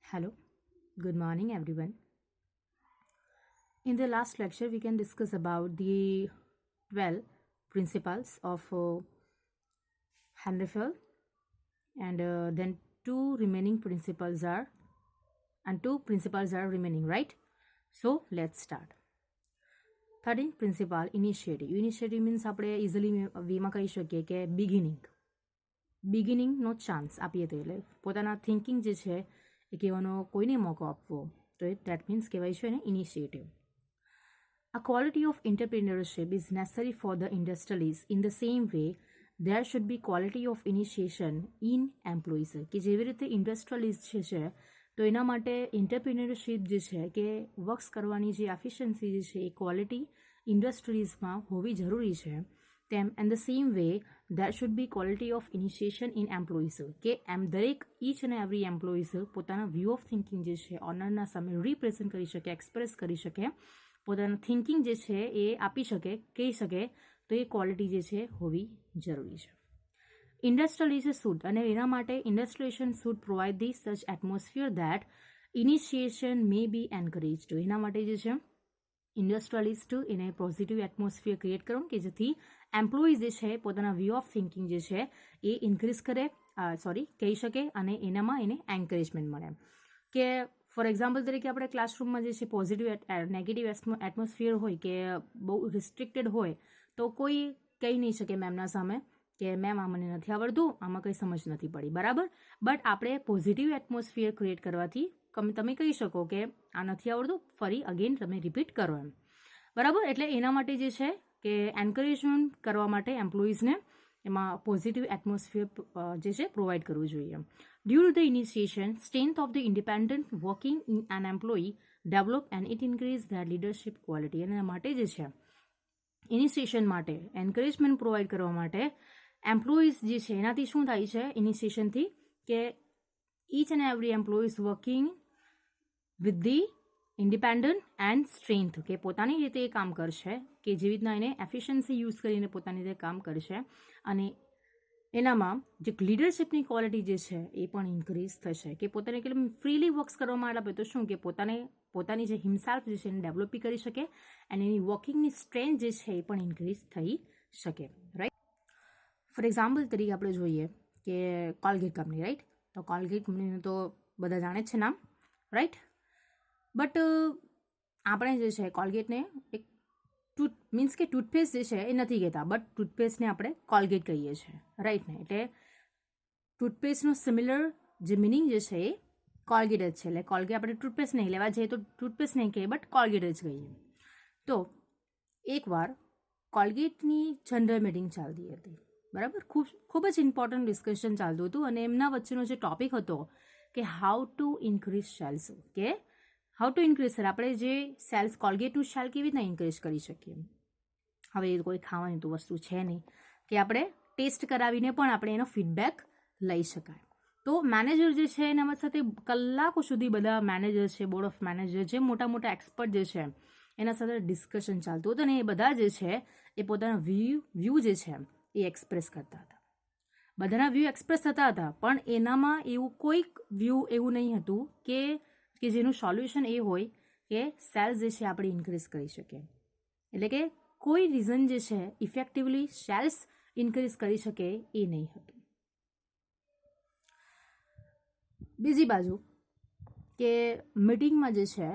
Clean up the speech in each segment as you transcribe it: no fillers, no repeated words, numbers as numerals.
Hello, good morning everyone. In the last lecture, we can discuss about the 12 principles of Henry Fell, and then two principles are remaining, right? So let's start. 13th principle, initiative. Initiative means આપણે easily વીમાં કહી શકીએ કે બિગિનિંગનો chance આપીએ તો એટલે પોતાના thinking જે છે એ કહેવાનો કોઈને મોકો આપવો તો દેટ મીન્સ કહેવાય છે એને initiative. A quality of entrepreneurship is necessary for the industrialists. In the same way, there should be quality of initiation in employees. કે જેવી રીતે ઇન્ડસ્ટ્રીયલિસ્ટ છે તો એના માટે એન્ટરપ્રિન્યોરશિપ જે છે કે વર્ક્સ કરવાની જે એફિશિયન્સી જે છે એ ક્વોલિટી ઇન્ડસ્ટ્રીઝમાં હોવી જરૂરી છે. તેમ and the same way there should be quality of initiation in employees કે એમ દરેક ઈચ એન્ડ એવરી એમ્પ્લોઈઝ પોતાના વ્યૂ ઓફ થિંકિંગ જે છે ઓનરના સામે રિપ્રેઝન્ટ કરી શકે, એક્સપ્રેસ કરી શકે, પોતાનું થિંકિંગ જે છે એ આપી શકે, કહી શકે, તો એ ક્વોલિટી જે છે હોવી જરૂરી છે. ઇન્ડસ્ટ્રીયલિઝ શુડ અને એના માટે industrialisation should provide the such atmosphere that initiation may be encouraged. એના માટે જે છે ઇન્ડસ્ટ્રીયલિસ્ટ એને પોઝિટિવ એટમોસ્ફિયર ક્રિએટ કરવું કે જેથી એમ્પ્લોઈઝ જે છે પોતાના વ્યૂ ઓફ થિંકિંગ જે છે એ ઇન્ક્રીઝ કરે, કહી શકે અને એનામાં એને એન્કરેજમેન્ટ મળે. કે ફોર એક્ઝામ્પલ તરીકે આપણે ક્લાસરૂમમાં જે છે પોઝિટિવ નેગેટિવ એટમોસ્ફિયર હોય કે બહુ રિસ્ટ્રિક્ટેડ હોય તો કોઈ કહી નહીં શકે મેમના સામે કે મેમ આ મને નથી આવડતું, આમાં કંઈ સમજ નથી પડી, બરાબર. બટ આપણે પોઝિટિવ એટમોસ્ફિયર ક્રિએટ કરવાથી તમે કહી શકો કે આ નથી આવડતું, ફરી અગેન તમે રિપીટ કરો એમ, બરાબર. એટલે એના માટે જે છે કે એન્કરેજમેન્ટ કરવા માટે એમ્પ્લોઈઝને એમાં પોઝિટિવ એટમોસ્ફિયર જે છે પ્રોવાઈડ કરવું જોઈએ. Due to the initiation strength of the independent working in an employee develop and it increase their leadership quality. એના માટે જે છે ઇનિશિએશન માટે એન્કરેજમેન્ટ પ્રોવાઈડ કરવા માટે એમ્પ્લોઈઝ જે છે એનાથી શું થાય છે ઇનિશિએશનથી કે inch and every employees working with the independent and strength કે પોતાની રીતે એ કામ કરશે કે જેવી રીતના એને એફિશિયન્સી યુઝ કરીને પોતાની રીતે કામ કરશે અને એનામાં જે લીડરશિપની ક્વોલિટી જે છે એ પણ ઇન્ક્રીઝ થશે કે પોતાને કે ફ્રીલી વર્ક્સ કરવામાં આવે તો શું કે પોતાની જે હિમસેલ્ફ જે છે એને ડેવલપ બી કરી શકે અને એની વર્કિંગની સ્ટ્રેન્થ જે છે એ પણ ઇન્ક્રીઝ થઈ શકે, રાઈટ. ફોર એક્ઝામ્પલ તરીકે આપણે જોઈએ કે કોલગેટ કંપની, રાઈટ. તો કોલગેટ કંપનીનું તો બધા જાણે જ છે નામ, રાઈટ. બટ આપણે જે છે કોલગેટને એક મીન્સ કે ટૂથપેસ્ટ જે છે એ નથી કહેતા, બટ ટૂથપેસ્ટને આપણે કોલગેટ કહીએ છીએ, રાઈટ ને. એટલે ટૂથપેસ્ટનો સિમિલર જે મિનિંગ જે છે એ કોલગેટ જ છે. એટલે કોલગેટ આપણે ટૂથપેસ્ટ નહીં લેવા જઈએ તો ટૂથપેસ્ટ નહીં કહીએ, બટ કોલગેટ જ કહીએ. તો એકવાર કોલગેટની જનરલ મીટિંગ ચાલતી હતી, બરાબર. ખૂબ જ ઇમ્પોર્ટન્ટ ડિસ્કશન ચાલતું હતું અને એમના વચ્ચેનો જે ટોપિક હતો કે હાઉ ટુ ઇન્ક્રીઝ સેલ્સ, કે હાઉ ટુ ઇન્ક્રીઝ સર આપણે જે સેલ્સ કોલગેટનું સેલ કેવી રીતના ઇન્ક્રીઝ કરી શકીએ. હવે એ કોઈ ખાવાની તો વસ્તુ છે નહીં કે આપણે ટેસ્ટ કરાવીને પણ આપણે એનો ફીડબેક લઈ શકાય. તો મેનેજર જે છે એના સાથે કલાકો સુધી બધા મેનેજર છે, બોર્ડ ઓફ મેનેજર જે મોટા મોટા એક્સપર્ટ જે છે એના સાથે ડિસ્કશન ચાલતું હતું અને એ બધા જે છે એ પોતાના વ્યૂ જે છે એ એક્સપ્રેસ કરતા હતા. બધાના વ્યૂ એક્સપ્રેસ થતા હતા પણ એનામાં એવું કોઈક વ્યૂ એવું નહીં હતું કે જેનું સોલ્યુશન એ હોય કે સેલ્સ જે છે આપણે ઇન્ક્રીઝ કરી શકીએ. એટલે કે કોઈ રીઝન જે છે ઇફેક્ટિવલી સેલ્સ ઇન્ક્રીઝ કરી શકે એ નહીં હતું. બીજી બાજુ કે મીટિંગમાં જે છે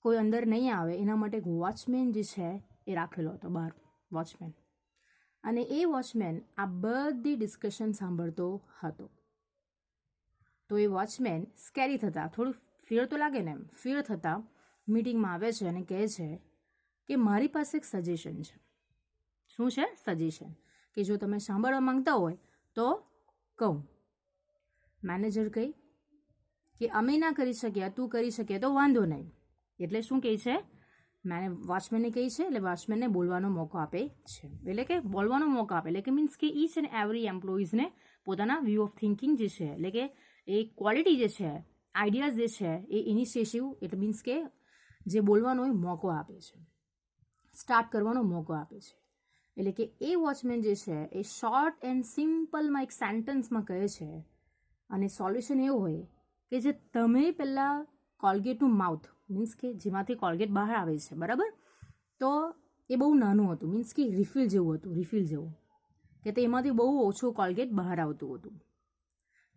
કોઈ અંદર નહીં આવે એના માટે એક વોચમેન જે છે એ રાખેલો હતો બહાર, વોચમેન. અને એ વોચમેન આ બધી ડિસ્કશન સાંભળતો હતો. તો એ વોચમેન સ્કેરી થતા, થોડું ફિયર તો લાગે ને એમ, ફિયર થતાં મીટિંગમાં આવે છે અને કહે છે કે મારી પાસે એક સજેશન છે. શું છે સજેશન? કે જો તમે સાંભળવા માંગતા હોય તો કહું. મેનેજર કહે કે અમે ના કરી શક્યા, તું કરી શકે તો વાંધો નહીં. એટલે શું કહે છે વોચમેનને કહે છે, એટલે વોચમેનને બોલવાનો મોકો આપે છે. એટલે કે બોલવાનો મોકો આપે એટલે કે મીન્સ કે ઈચ એન્ડ એવરી એમ્પ્લોઈઝને પોતાના વ્યૂ ઓફ થિંકિંગ જે છે એટલે કે એ ક્વોલિટી જે છે, આઈડિયાઝ જે છે એ ઇનિશિયેટિવ એટલે મીન્સ કે જે બોલવાનો એ મોકો આપે છે, સ્ટાર્ટ કરવાનો મોકો આપે છે. એટલે કે એ વોચમેન જે છે એ શોર્ટ એન્ડ સિમ્પલમાં એક સેન્ટન્સમાં કહે છે અને સોલ્યુશન એવું હોય કે જે તમે પહેલાં કોલગેટનું માઉથ મીન્સ કે જેમાંથી કોલગેટ બહાર આવે છે બરાબર, તો એ બહુ નાનું હતું, મીન્સ કે રિફિલ જેવું હતું, રિફિલ જેવું કે તેમાંથી બહુ ઓછું કોલગેટ બહાર આવતું હતું.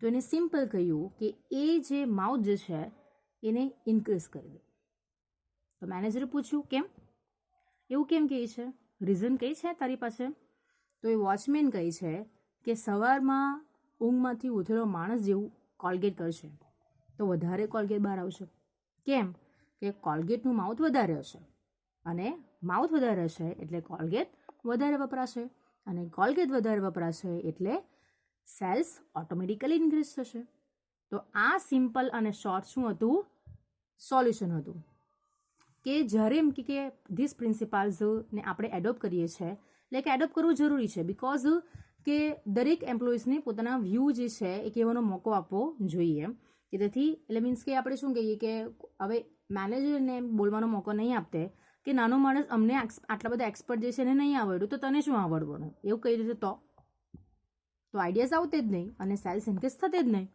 તો એને સિમ્પલ કહ્યું કે એ જે માઉથ જે છે એને ઇન્ક્રીઝ કરી દે. તો મેનેજરે પૂછ્યું કેમ, એવું કેમ કહે છે, રીઝન કઈ છે તારી પાસે? તો એ વોચમેન કહે છે કે સવારમાં ઊંઘમાંથી ઉઠેલો માણસ જેવું કોલગેટ કરશે તો વધારે કોલગેટ બહાર આવશે. કેમ કે કોલગેટનું માઉથ વધારે હશે અને માઉથ વધારે હશે એટલે કોલગેટ વધારે વપરાશે અને કોલગેટ વધારે વપરાશે એટલે સેલ્સ ઓટોમેટિકલી ઇન્ક્રીઝ થશે. તો આ સિમ્પલ અને શોર્ટ શું હતું, સોલ્યુશન હતું કે જ્યારે એમ કે ધીસ પ્રિન્સિપાલ્સને આપણે એડોપ્ટ કરીએ છીએ, એટલે કે એડોપ્ટ કરવું જરૂરી છે બિકોઝ કે દરેક એમ્પ્લોઈઝને પોતાના વ્યૂ જે છે એ કહેવાનો મોકો આપવો જોઈએ. કે તેથી એટલે મીન્સ કે આપણે શું કહીએ કે હવે મેનેજરને બોલવાનો મોકો નહીં આપતે કે નાનો માણસ અમને આટલા બધા એક્સપર્ટ જે છે એને નહીં આવડ્યું તો તને શું આવડવાનું, એવું કહી દીધું તો આઈડિયાઝ આવતે જ નહીં અને સેલ્સ ઇન્ક્રીઝ થતે જ નહીં.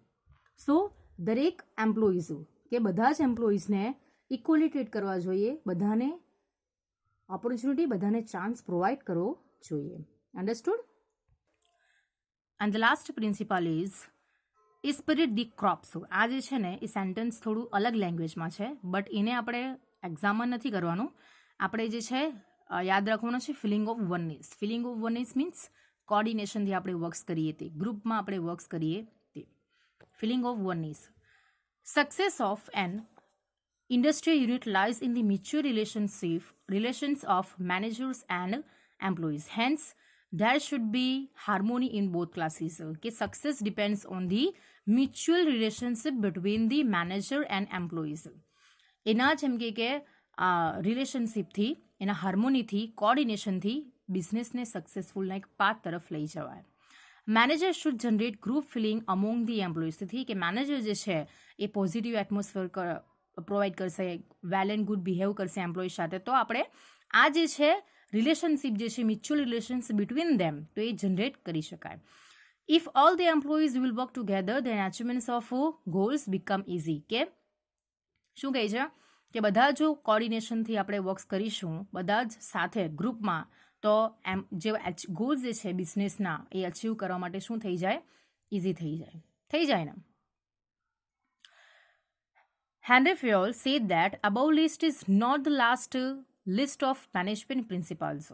સો દરેક એમ્પ્લોઈઝ કે બધા જ એમ્પ્લોઈઝને ઇક્વલી ટ્રીટ કરવા જોઈએ, બધાને ઓપોર્ચ્યુનિટી, બધાને ચાન્સ પ્રોવાઈડ કરવો જોઈએ. Understood? And the last principal is spirit the crops. આ જે છે ને એ સેન્ટેન્સ થોડું અલગ લેંગ્વેજમાં છે બટ એને આપણે એક્ઝામમાં નથી કરવાનું, આપણે જે છે યાદ રાખવાનું છે feeling of oneness. Feeling of oneness means કોર્ડિનેશનથી આપણે વર્ક્સ કરીએ તે, ગ્રુપમાં આપણે વર્ક્સ કરીએ તે. Feeling of oneness. Success of an industrial unit lies in the mutual relations of managers and employees. Hence, there should be harmony in both classes. Okay, success depends on the mutual relationship between the manager and employees. એના જેમ કે રિલેશનશિપથી, એના હાર્મોનીથી, કોર્ડિનેશનથી બિઝનેસને સક્સેસફુલના એક path તરફ લઈ જવાય. Manager should generate group feeling among the employees. તેથી કે મેનેજર જે છે એ પોઝિટિવ એટમોસ્ફિયર પ્રોવાઈડ કરશે, વેલ એન્ડ ગુડ બિહેવ કરશે એમ્પ્લોઈ સાથે. તો આપણે આ જે છે રિલેશનશિપ જે છે મ્યુચ્યુઅલ રિલેશન્સ બિટવીન ધેમ તો એ જનરેટ કરી શકાય. If all the employees will work together then achievements of goals become easy. કે શું કહે છે કે બધા જો કોર્ડિનેશનથી આપણે વર્ક્સ કરીશું બધા જ સાથે ગ્રુપમાં તો એમ જે ગોલ્સ જે છે બિઝનેસના એ અચીવ કરવા માટે શું થઈ જાય, ઇઝી થઈ જાય ને. Henry Fayol said that above list is not the last list of management principles.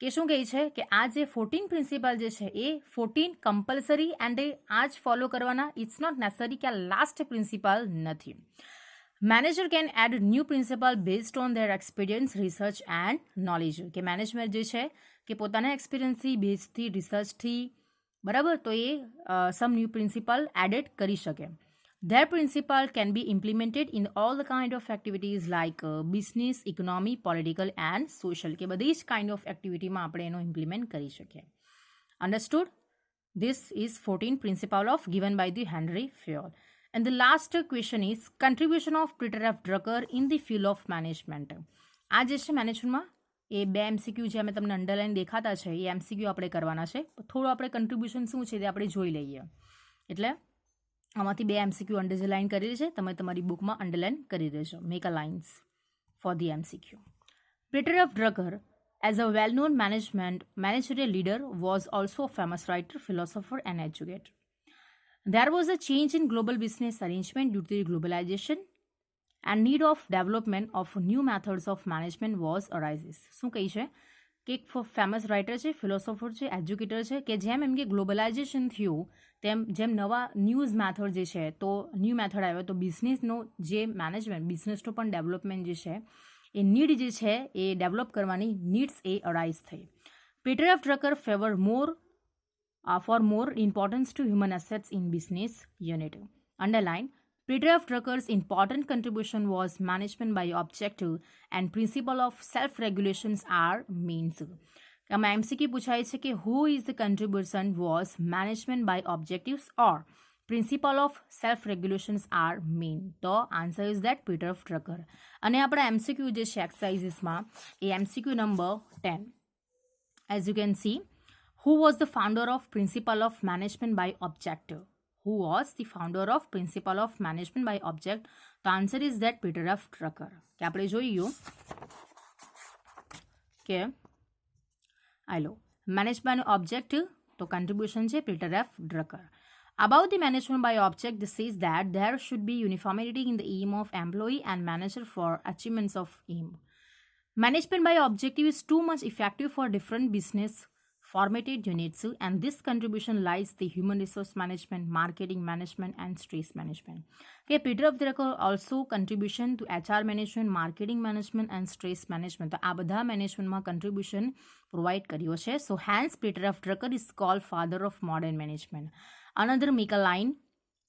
કે શું કહે છે કે આ જે 14 પ્રિન્સિપલ જે છે એ 14 કમ્પલસરી એન્ડ આ જ ફોલો કરવાના. ઇટ્સ નોટ નેસેસરી કે આ લાસ્ટ પ્રિન્સિપલ નથી. Manager can add new principle based on their experience, research and knowledge. કે મેનેજમેન્ટ જે છે કે પોતાના એક્સપિરિયન્સથી, બેઝથી, રિસર્ચથી બરાબર તો એ સમ ન્યૂ પ્રિન્સિપલ એડેડ કરી શકે. Their principle can be implemented in all the kind of activities like business, economy, political and social. કે બધી જ કાઇન્ડ ઓફ એક્ટિવિટીમાં આપણે એનો ઇમ્પ્લિમેન્ટ કરી શકીએ. Understood? This is 14 principle of given by the Henry Fayol. And the last question is contribution of Peter F. Drucker in the field of management. આ જે છે મેનેજમેન્ટમાં એ બે એમસીક્યુ જે અમે તમને અંડરલાઈન દેખાતા છે એ એમસીક્યુ આપણે કરવાના છે. થોડું આપણે કન્ટ્રીબ્યુશન શું છે તે આપણે જોઈ લઈએ. એટલે આમાંથી બે એમસીક્યુ અંડરલાઇન કરેલી છે, તમે તમારી બુકમાં અંડરલાઇન કરી દેજો. Make a lines for the MCQ. Peter F Drucker as a well known managerial leader was also a famous writer, philosopher and educator. There was a change in global business arrangement due to globalization and need of development of new methods of management was arises. શું કહી છે કે એક famous writer છે, philosopher છે, educator છે કે જેમ એમ કે ગ્લોબલાઇઝેશન થયું તેમ જેમ નવા ન્યૂઝ મેથડ જે છે તો ન્યૂ મેથડ આવ્યો તો બિઝનેસનો જે મેનેજમેન્ટ, બિઝનેસનો પણ ડેવલપમેન્ટ જે છે એ નીડ જે છે એ ડેવલપ કરવાની નીડ્સ એ અરાઇઝ થઈ. Peter F Drucker favour for more importance to human assets in business unit. Underline, Peter F. Drucker's important contribution was management by objective and principle of self-regulations are means. આમાં MCQ પૂછાય છે કે who is the contribution was management by objectives or principle of self-regulations are mean. તો answer is that Peter F. Drucker. અને આપણા MCQ જે છે એક્સરસાઇઝીસમાં એ MCQ number 10. As you can see, who was the founder of principle of management by objective? who was the founder of Principle of Management by Object? The answer is that Peter F. Drucker. કે આપણે જોયું કે આલો management object તો contribution છે Peter F. Drucker. About the management by object, this says that there should be uniformity in the aim of employee and manager for achievements of aim. Management by objective is too much effective for different business formatted units, and this contribution lies the human resource management, marketing management, and stress management. Okay, Peter F. Drucker also contribution to HR management, marketing management, and stress management. તો આ બધા મેનેજમેન્ટમાં contribution provide કર્યો છે. So hence Peter F. Drucker is called father of modern management. Another make a line.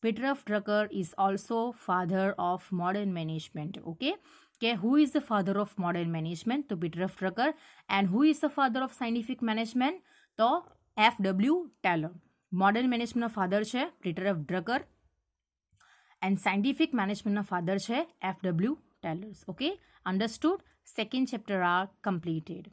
Peter F. Drucker is also father of modern management. Okay. Okay, who is the father of modern management? તો Peter F. Drucker. And who is the father of scientific management? તો F.W. Taylor. Modern management of father છે Peter F. Drucker. And scientific management of father છે F.W. Taylor. Okay, understood? Second chapter are completed.